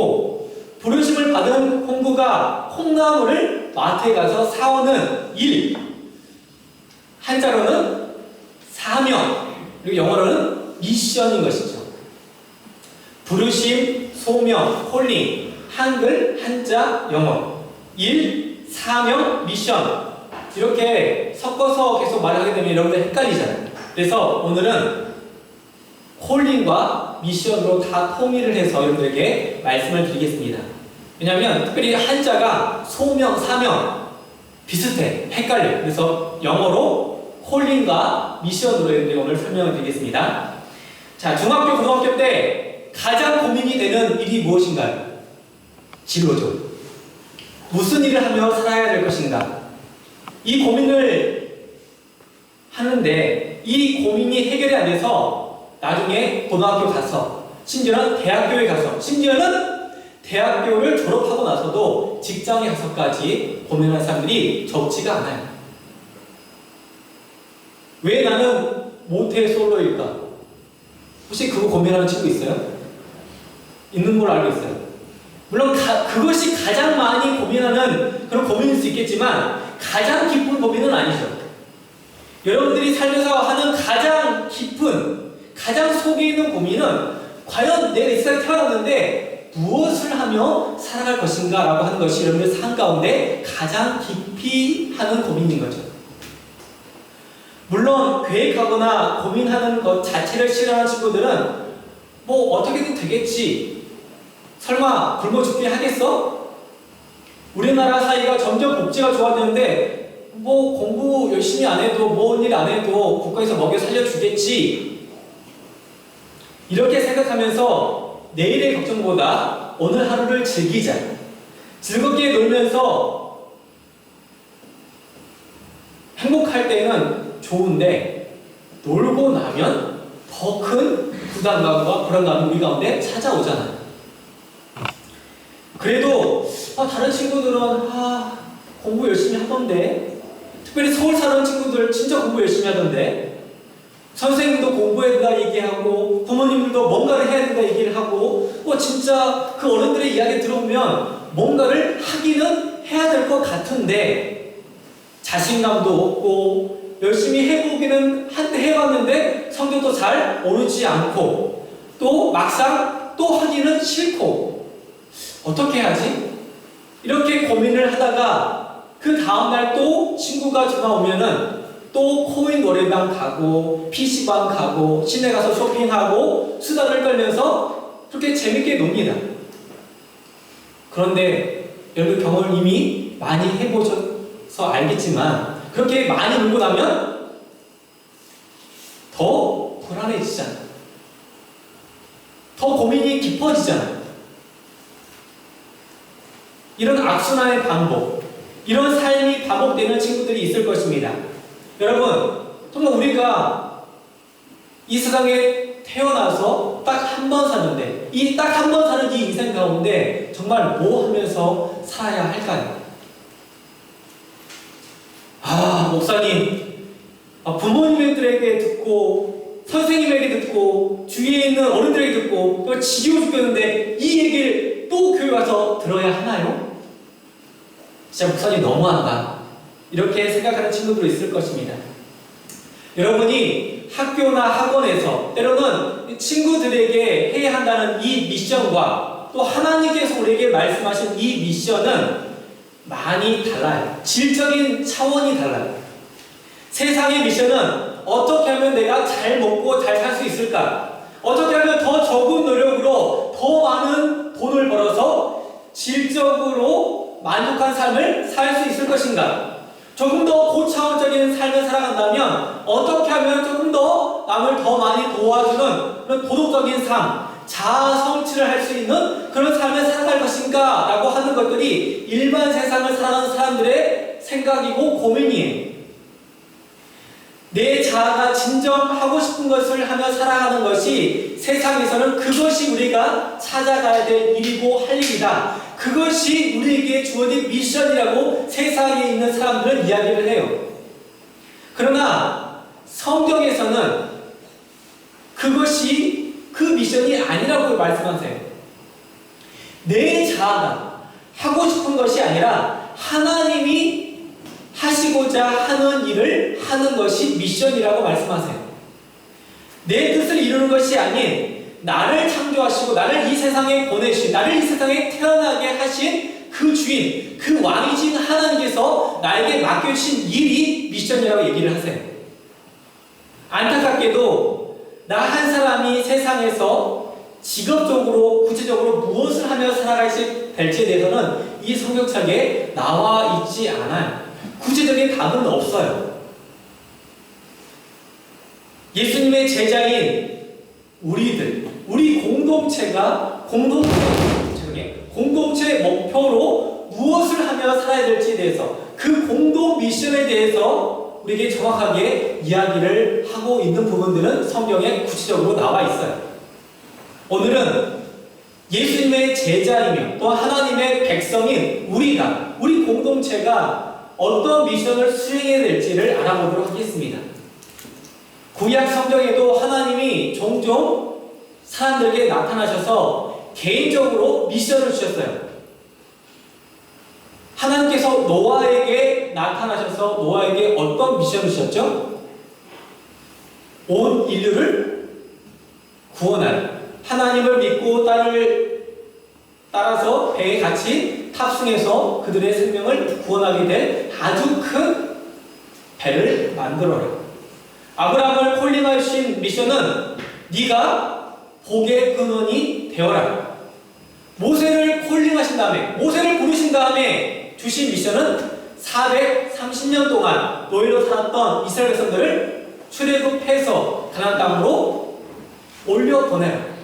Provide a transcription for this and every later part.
그리고 부르심을 받은 홍구가 콩나물을 마트에 가서 사오는 일, 한자로는 사명, 그리고 영어로는 미션인 것이죠. 부르심, 소명, 콜링, 한글, 한자, 영어, 일, 사명, 미션, 이렇게 섞어서 계속 말하게 되면 여러분들 헷갈리잖아요. 그래서 오늘은 콜링과 미션으로 다 통일을 해서 여러분들에게 말씀을 드리겠습니다. 왜냐하면 특별히 한자가 소명, 사명 비슷해, 헷갈려요. 그래서 영어로 콜링과 미션으로 여러분들에게 오늘 설명을 드리겠습니다. 자, 중학교, 고등학교 때 가장 고민이 되는 일이 무엇인가요? 진로죠. 무슨 일을 하며 살아야 될 것인가? 이 고민을 하는데 이 고민이 해결이 안 돼서 나중에 고등학교 가서, 심지어는 대학교에 가서, 심지어는 대학교를 졸업하고 나서도 직장에 가서까지 고민하는 사람들이 적지가 않아요. 왜 나는 모태솔로일까? 혹시 그거 고민하는 친구 있어요? 있는 걸로 알고 있어요. 물론 그것이 가장 많이 고민하는 그런 고민일 수 있겠지만 가장 깊은 고민은 아니죠. 여러분들이 살면서 하는 가장 깊은, 가장 속에 있는 고민은 과연 내가 이 세상에 태어났는데 무엇을 하며 살아갈 것인가 라고 하는 것이 여러분들 삶 가운데 가장 깊이 하는 고민인 거죠. 물론 계획하거나 고민하는 것 자체를 싫어하는 친구들은 뭐 어떻게든 되겠지, 설마 굶어 죽게 하겠어? 우리나라 사회가 점점 복지가 좋아지는데 뭐 공부 열심히 안 해도, 뭔 일 안 해도 국가에서 먹여 살려주겠지, 이렇게 생각하면서 내일의 걱정보다 오늘 하루를 즐기자, 즐겁게 놀면서 행복할 때는 좋은데 놀고 나면 더 큰 부담감과 불안감이 우리 가운데 찾아오잖아요. 그래도 다른 친구들은 공부 열심히 하던데, 특별히 서울 사는 친구들 진짜 공부 열심히 하던데, 선생님도 공부해야 된다 얘기하고 부모님들도 뭔가를 해야 된다 얘기를 하고, 진짜 그 어른들의 이야기 들어보면 뭔가를 하기는 해야 될 것 같은데 자신감도 없고 열심히 해보기는 한때 해봤는데 성적도 잘 오르지 않고 또 막상 또 하기는 싫고 어떻게 해야지? 이렇게 고민을 하다가 그 다음날 또 친구가 전화 오면은 또 코인 노래방 가고 PC방 가고 시내 가서 쇼핑하고 수다를 떨면서 그렇게 재밌게 놉니다. 그런데 여러분 경험을 이미 많이 해보셔서 알겠지만 그렇게 많이 놀고 나면 더 불안해지잖아요. 더 고민이 깊어지잖아요. 이런 악순환의 반복, 이런 삶이 반복되는 친구들이 있을 것입니다. 여러분, 정말 우리가 이 세상에 태어나서 딱 한 번 사는데, 이 딱 한 번 사는 이 인생 가운데 정말 뭐 하면서 살아야 할까요? 목사님, 부모님들에게 듣고 선생님에게 듣고 주위에 있는 어른들에게 듣고 또 지겨워 죽겠는데 이 얘기를 또 교회 와서 들어야 하나요? 진짜 목사님 너무한다, 이렇게 생각하는 친구들도 있을 것입니다. 여러분이 학교나 학원에서 때로는 친구들에게 해야 한다는 이 미션과 또 하나님께서 우리에게 말씀하신 이 미션은 많이 달라요. 질적인 차원이 달라요. 세상의 미션은 어떻게 하면 내가 잘 먹고 잘 살 수 있을까? 어떻게 하면 더 적은 노력으로 더 많은 돈을 벌어서 질적으로 만족한 삶을 살 수 있을 것인가? 조금 더 고차원적인 삶을 살아간다면 어떻게 하면 조금 더 남을 더 많이 도와주는 그런 도덕적인 삶, 자아 성취를 할 수 있는 그런 삶을 살아갈 것인가? 라고 하는 것들이 일반 세상을 살아가는 사람들의 생각이고 고민이에요. 내 자아가 진정 하고 싶은 것을 하며 살아가는 것이 세상에서는 그것이 우리가 찾아가야 될 일이고 할 일이다, 그것이 우리에게 주어진 미션이라고 세상에 있는 사람들은 이야기를 해요. 그러나 성경에서는 그것이 그 미션이 아니라고 말씀하세요. 내 자아가 하고 싶은 것이 아니라 하나님이 하시고자 하는 일을 하는 것이 미션이라고 말씀하세요. 내 뜻을 이루는 것이 아닌 나를 창조하시고 나를 이 세상에 보내신, 나를 이 세상에 태어나게 하신 그 주인, 그 왕이신 하나님께서 나에게 맡겨주신 일이 미션이라고 얘기를 하세요. 안타깝게도 나 한 사람이 세상에서 직업적으로, 구체적으로 무엇을 하며 살아갈지 될지에 대해서는 이 성경책에 나와 있지 않아요. 구체적인 답은 없어요. 예수님의 제자인 우리들, 우리 공동체가 공동체 목표로 무엇을 하며 살아야 될지에 대해서, 그 공동 미션에 대해서 우리에게 정확하게 이야기를 하고 있는 부분들은 성경에 구체적으로 나와 있어요. 오늘은 예수님의 제자이며 또 하나님의 백성인 우리 공동체가 어떤 미션을 수행해야 될지를 알아보도록 하겠습니다. 구약 성경에도 하나님이 종종 사람들에게 나타나셔서 개인적으로 미션을 주셨어요. 하나님께서 노아에게 나타나셔서 노아에게 어떤 미션을 주셨죠? 온 인류를 구원할, 하나님을 믿고 따라서 배에 같이 탑승해서 그들의 생명을 구원하게 될 아주 큰 배를 만들어라. 아브라함을 콜링하여 주신 미션은 네가 복의 근원이 되어라. 모세를 콜링하신 다음에, 모세를 부르신 다음에 주신 미션은 430년 동안 노예로 살았던 이스라엘 백성들을 출애굽해서 가나안 땅으로 올려보내라.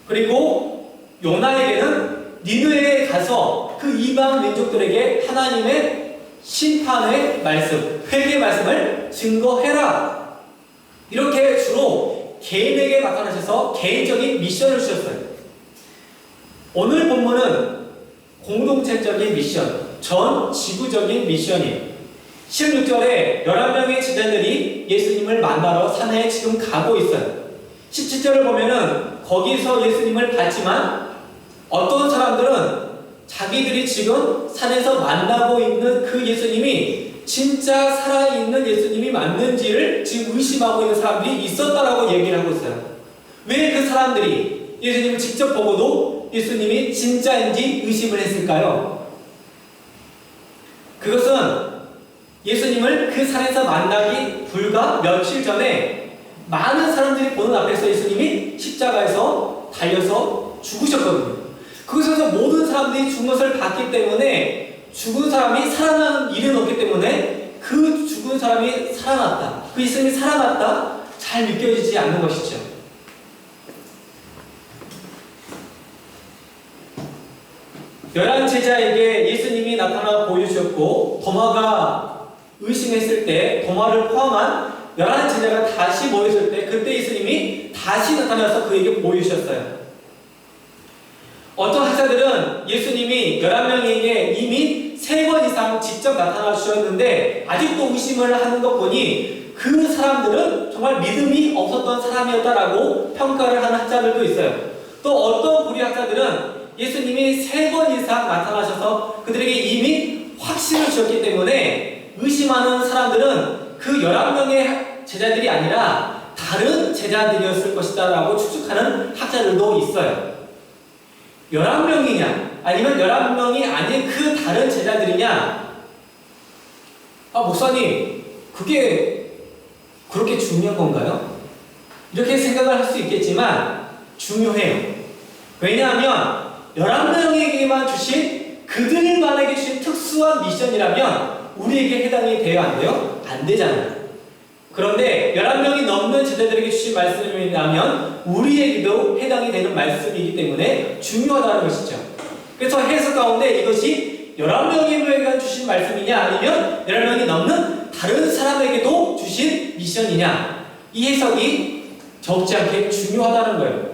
그리고 요나에게는 니느웨에 가서 그 이방 민족들에게 하나님의 심판의 말씀, 회개의 말씀을 증거해라. 이렇게 주로 개인에게 나타나셔서 개인적인 미션을 주셨어요. 오늘 본문은 공동체적인 미션, 전 지구적인 미션이에요. 16절에 11명의 제자들이 예수님을 만나러 산에 지금 가고 있어요. 17절을 보면은 거기서 예수님을 봤지만 어떤 사람들은 자기들이 지금 산에서 만나고 있는 그 예수님이 진짜 살아있는 예수님이 맞는지를 지금 의심하고 있는 사람들이 있었다라고 얘기를 하고 있어요. 왜 그 사람들이 예수님을 직접 보고도 예수님이 진짜인지 의심을 했을까요? 그것은 예수님을 그 산에서 만나기 불과 며칠 전에 많은 사람들이 보는 앞에서 예수님이 십자가에서 달려서 죽으셨거든요. 그곳에서 모든 사람들이 죽은 것을 봤기 때문에 죽은 사람이 살아나는 일은 없기 때문에 그 죽은 사람이 살아났다, 그 예수님이 살아났다 잘 느껴지지 않는 것이죠. 열한 제자에게 예수님이 나타나 보여주셨고 도마가 의심했을 때 도마를 포함한 11제자가 다시 모였을 때 그때 예수님이 다시 나타나서 그에게 보여주셨어요. 어떤 학자들은 예수님이 11명에게 이미 3번 이상 직접 나타나 주셨는데 아직도 의심을 하는 것 보니 그 사람들은 정말 믿음이 없었던 사람이었다라고 평가를 하는 학자들도 있어요. 또 어떤 불의 학자들은 예수님이 3번 이상 나타나셔서 그들에게 이미 확신을 주셨기 때문에 의심하는 사람들은 그 11명의 제자들이 아니라 다른 제자들이었을 것이다 라고 추측하는 학자들도 있어요. 11명이냐 아니면 11명이 아닌 그 다른 제자들이냐, 목사님 그게 그렇게 중요한 건가요? 이렇게 생각을 할 수 있겠지만 중요해요. 왜냐하면 11명에게만 주신, 그들만에게 주신 특수한 미션이라면 우리에게 해당이 돼요? 안 돼요? 안 되잖아요. 그런데 11명이 넘는 제자들에게 주신 말씀이라면 우리에게도 해당이 되는 말씀이기 때문에 중요하다는 것이죠. 그래서 해석 가운데 이것이 11명에게 주신 말씀이냐 아니면 11명이 넘는 다른 사람에게도 주신 미션이냐, 이 해석이 적지 않게 중요하다는 거예요.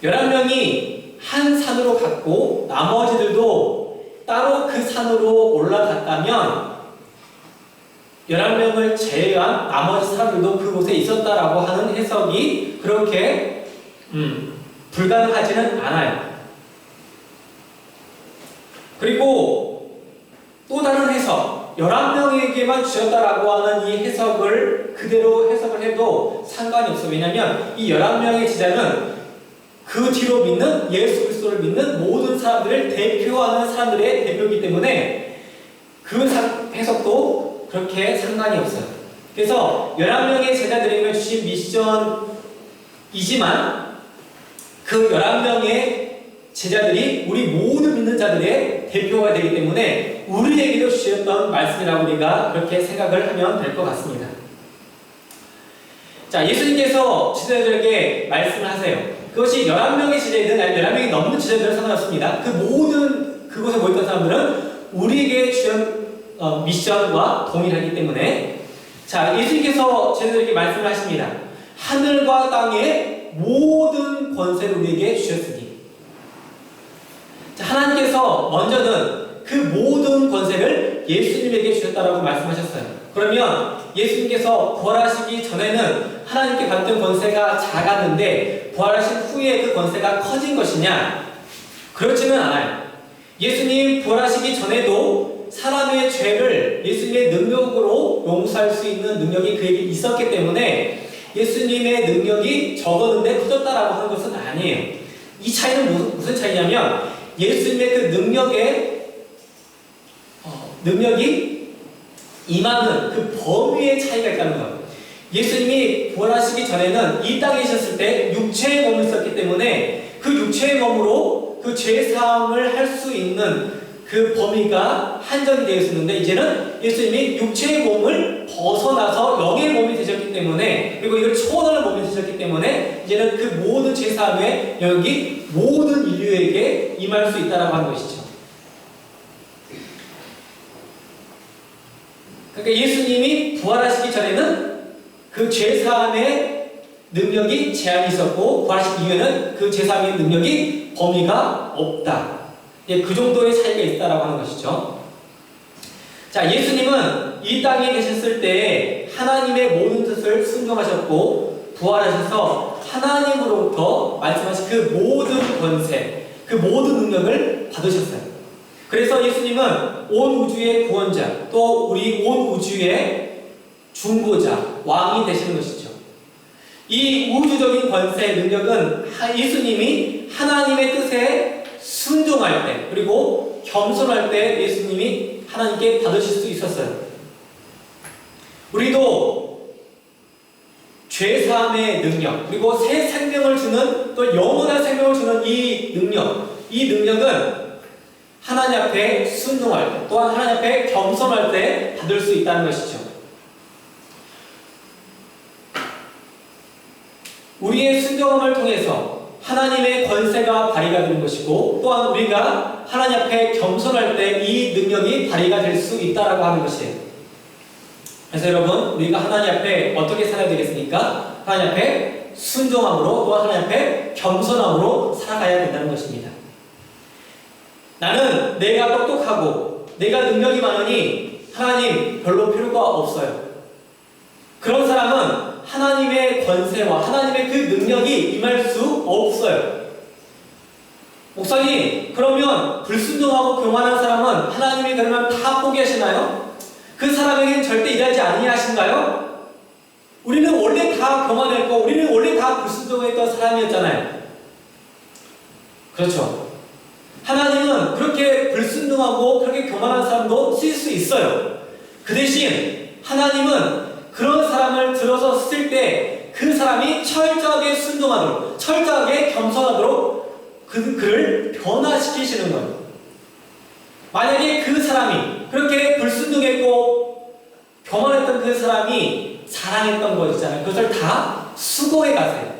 11명이 한 산으로 갔고 나머지들도 따로 그 산으로 올라갔다면 11명을 제외한 나머지 사람들도 그곳에 있었다라고 하는 해석이 그렇게 불가능하지는 않아요. 그리고 또 다른 해석, 11명에게만 주셨다라고 하는 이 해석을 그대로 해석을 해도 상관이 없어요. 왜냐하면 이 11명의 제자는 그 뒤로 믿는 예수 그리스도를 믿는 모든 사람들을 대표하는 사람들의 대표이기 때문에 그 해석도 그렇게 상관이 없어요. 그래서 11명의 제자들에게 주신 미션이지만 그 11명의 제자들이 우리 모든 믿는 자들의 대표가 되기 때문에 우리에게도 주셨던 말씀이라고 우리가 그렇게 생각을 하면 될 것 같습니다. 자, 예수님께서 제자들에게 말씀을 하세요. 그것이 11명의 제자이든 아니면 11명이 넘는 제자들은 상관없습니다. 그 모든 그곳에 모였던 사람들은 우리에게 주신 미션과 동일하기 때문에 자, 예수님께서 제자들에게 말씀을 하십니다. 하늘과 땅의 모든 권세를 우리에게 주셨으니 자, 하나님께서 먼저는 그 모든 권세를 예수님에게 주셨다라고 말씀하셨어요. 그러면 예수님께서 부활하시기 전에는 하나님께 받던 권세가 작았는데 부활하신 후에 그 권세가 커진 것이냐? 그렇지는 않아요. 예수님 부활하시기 전에도 사람의 죄를 예수님의 능력으로 용서할 수 있는 능력이 그에게 있었기 때문에 예수님의 능력이 적었는데 커졌다라고 하는 것은 아니에요. 이 차이는 무슨 차이냐면 예수님의 그 능력이 임하는 그 범위의 차이가 있다는 거예요. 예수님이 부활하시기 전에는 이 땅에 있었을 때 육체의 몸을 썼기 때문에 그 육체의 몸으로 그 죄사함을 할 수 있는 그 범위가 한정이 되어 있었는데 이제는 예수님이 육체의 몸을 벗어나서 영의 몸이 되셨기 때문에 그리고 이걸 초월하는 몸이 되셨기 때문에 이제는 그 모든 죄사함의 영역이 모든 인류에게 임할 수 있다라고 하는 것이죠. 그러니까 예수님이 부활하시기 전에는 그 죄사함의 능력이 제한이 있었고 부활하시기 이후에는 그 죄사함의 능력이 범위가 없다. 그 정도의 차이가 있다라고 하는 것이죠. 자, 예수님은 이 땅에 계셨을 때 하나님의 모든 뜻을 순종하셨고 부활하셔서 하나님으로부터 말씀하신 그 모든 권세, 그 모든 능력을 받으셨어요. 그래서 예수님은 온 우주의 구원자, 또 우리 온 우주의 중보자, 왕이 되시는 것이죠. 이 우주적인 권세의 능력은 예수님이 하나님의 뜻에 순종할 때 그리고 겸손할 때 예수님이 하나님께 받으실 수 있었어요. 우리도 죄사함의 능력 그리고 새 생명을 주는 또 영원한 생명을 주는 이 능력은 하나님 앞에 순종할 때 또한 하나님 앞에 겸손할 때 받을 수 있다는 것이죠. 우리의 순종함을 통해서 하나님의 권세가 발휘가 되는 것이고 또한 우리가 하나님 앞에 겸손할 때 이 능력이 발휘가 될 수 있다라고 하는 것이에요. 그래서 여러분 우리가 하나님 앞에 어떻게 살아야 되겠습니까? 하나님 앞에 순종함으로 또한 하나님 앞에 겸손함으로 살아가야 된다는 것입니다. 나는 내가 똑똑하고 내가 능력이 많으니 하나님 별로 필요가 없어요. 그런 사람은 하나님의 권세와 하나님의 그 능력이 임할 수 없어요. 목사님, 그러면 불순종하고 교만한 사람은 하나님이 그러면 다 포기하시나요? 그 사람에게는 절대 일하지 아니하신가요? 우리는 원래 다 교만했고 우리는 원래 다 불순종했던 사람이었잖아요. 그렇죠. 하나님은 그렇게 불순종하고 그렇게 교만한 사람도 쓸 수 있어요. 그 대신 하나님은 그런 사람을 들어서 쓸 때 그 사람이 철저하게 순종하도록 철저하게 겸손하도록 그를 변화시키시는 거예요. 만약에 그 사람이 그렇게 불순종했고 교만했던 그 사람이 자랑했던 거 있잖아요. 그것을 다 수고해 가세요.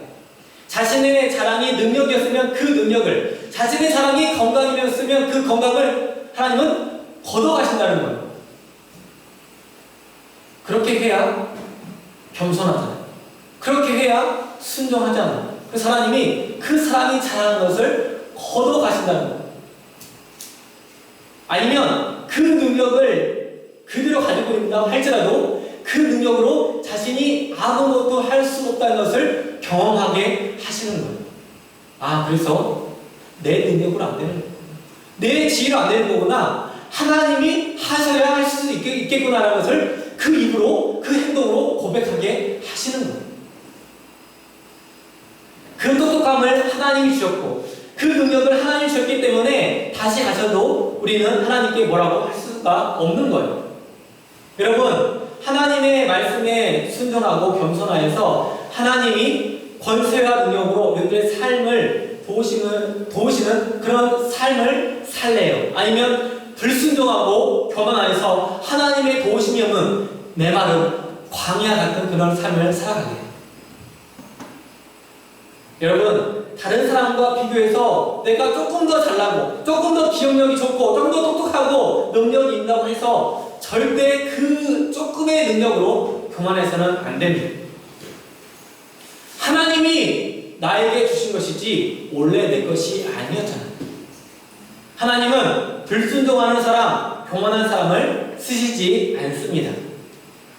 자신의 자랑이 능력이었으면 그 능력을, 자신의 자랑이 건강이었으면 그 건강을 하나님은 걷어가신다는 거예요. 그렇게 해야 겸손하잖아요. 그렇게 해야 순종하잖아요. 그래서 하나님이 그 사람이 자랑한 것을 걷어가신다는 거예요. 아니면 그 능력을 그대로 가지고 있다고 할지라도 그 능력으로 자신이 아무것도 할 수 없다는 것을 경험하게 하시는 거예요. 아, 그래서 내 능력으로 안 되는 거예요. 내 지혜로 안 되는 거구나. 하나님이 하셔야 할 수 있겠구나라는 것을 그 입으로, 그 행동으로 고백하게 하시는 거예요. 그 똑똑함을 하나님이 주셨고 그 능력을 하나님이 주셨기 때문에 다시 가셔도 우리는 하나님께 뭐라고 할 수가 없는 거예요. 여러분, 하나님의 말씀에 순종하고 겸손하여서 하나님이 권세와 능력으로 우리들의 삶을 도우시는 그런 삶을 살래요? 아니면 불순종하고 교만하여서 하나님의 도우심이 없는 메마른 광야 같은 그런 삶을 살아가게요? 여러분, 다른 사람과 비교해서 내가 조금 더 잘나고 조금 더 기억력이 좋고 조금 더 똑똑하고 능력이 있다고 해서 절대 그 조금의 능력으로 교만해서는 안 됩니다. 하나님이 나에게 주신 것이지 원래 내 것이 아니었잖아요. 하나님은 불순종하는 사람, 교만한 사람을 쓰시지 않습니다.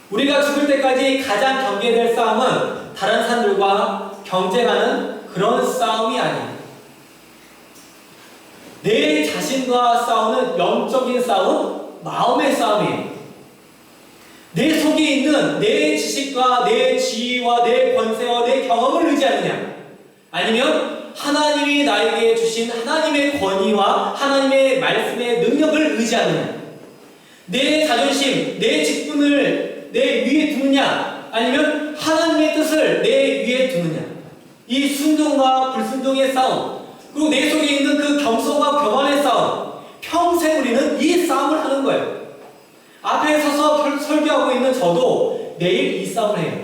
우리가 죽을 때까지 가장 경계될 싸움은 다른 사람들과 경쟁하는 그런 싸움이 아니에요. 내 자신과 싸우는 영적인 싸움, 마음의 싸움이에요. 내 속에 있는 내 지식과 내 지위와 내 권세와 내 경험을 의지하느냐, 아니면 하나님이 나에게 주신 하나님의 권위와 하나님의 말씀의 능력을 의지하느냐, 내 자존심, 내 직분을 내 위에 두느냐, 아니면 하나님의 뜻을 내 위에 두느냐. 이 순종과 불순종의 싸움, 그리고 내 속에 있는 그 겸손과 교만의 싸움, 평생 우리는 이 싸움을 하는 거예요. 앞에 서서 설교하고 있는 저도 매일 이 싸움을 해요.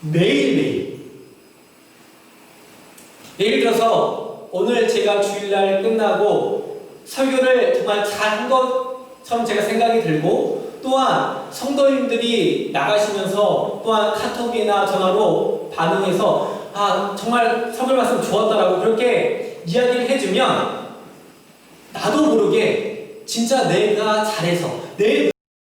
매일매일. 예를 들어서 오늘 제가 주일날 끝나고 설교를 정말 잘한 것처럼 제가 생각이 들고, 또한 성도님들이 나가시면서 또한 카톡이나 전화로 반응해서 정말 설교 말씀 좋았다라고 그렇게 이야기를 해주면 나도 모르게 진짜 내가 잘해서 내